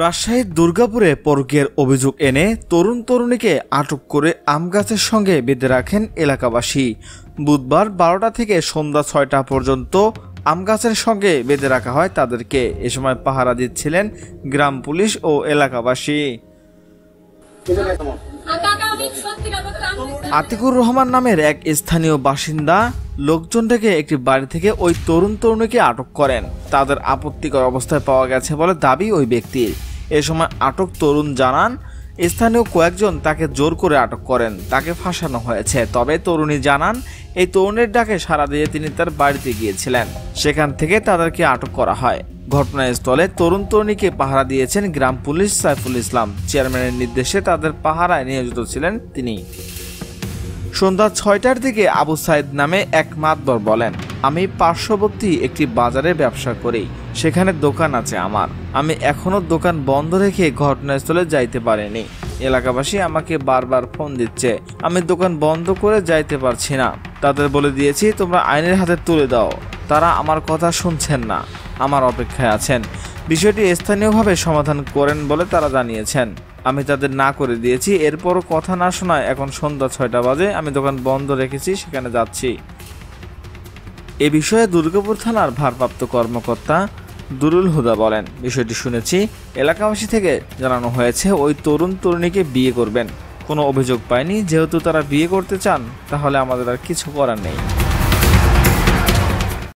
রাজশাহীর দুর্গাপুরে পরকীয়ার অভিযোগ এনে তরুণ তরুণীকে আটক করে আমগাছের সঙ্গে বেঁধে রাখেন এলাকাবাসী। বুধবার 12টা থেকে সন্ধ্যা 6টা পর্যন্ত আমগাছের সঙ্গে বেঁধে রাখা হয় তাদেরকে। এ সময় পাহারা দিচ্ছিলেন গ্রাম পুলিশ ও এলাকাবাসী। আতিকুর রহমান নামের এক স্থানীয় বাসিন্দা লোকজন ডেকে একটি বাড়ি থেকে ওই তরুণ তরুণীকে আটক করেন। তাদের আপত্তিকর অবস্থায় পাওয়া গেছে বলে দাবি ওই ব্যক্তির। এ সময় আটক তরুণ জানান, স্থানীয় কয়েকজন তাকে জোর করে আটক করেন, তাকে ফাঁসানো হয়েছে। তবে তরুণী জানান, এই তরুণের ডাকে সাড়া দিয়ে তিনি তার বাড়িতে গিয়েছিলেন, সেখান থেকে তাদেরকে আটক করা হয়। ঘটনাস্থলে তরুণ তরুণীকে পাহারা দিয়েছেন গ্রাম পুলিশ সাইফুল ইসলাম। চেয়ারম্যানের নির্দেশে তাদের পাহারায় নিয়োজিত ছিলেন তিনি। সন্ধ্যা 6টার দিকে আবু সাইদ নামে এক মাতবর বলেন, আমি পার্শ্ববর্তী একটি বাজারে ব্যবসা করি, সেখানে দোকান আছে আমার। আমি এখনো দোকান বন্ধ রেখে ঘটনাস্থলে যাইতে পারিনি। এলাকাবাসী আমাকে বারবার ফোন দিচ্ছে, আমি দোকান বন্ধ করে যাইতে পারছি না। তাদের বলে দিয়েছি তোমরা আইনের হাতে তুলে দাও। তারা আমার কথা শুনছেন না, আমার অপেক্ষায় আছেন। বিষয়টি স্থানীয়ভাবে সমাধান করেন বলে তারা জানিয়েছেন। আমি তাদের না করে দিয়েছি, এরপরও কথা না শোনায় এখন সন্ধ্যা 6টা বাজে, আমি দোকান বন্ধ রেখেছি, সেখানে যাচ্ছি। এ বিষয়ে দুর্গাপুর থানার ভারপ্রাপ্ত কর্মকর্তা দুরুল হুদা বলেন, বিষয়টি শুনেছি, এলাকাবাসী থেকে জানানো হয়েছে ওই তরুণ তরুণীকে বিয়ে করবেন। কোনো অভিযোগ পায়নি, যেহেতু তারা বিয়ে করতে চান তাহলে আমাদের আর কিছু করার নেই।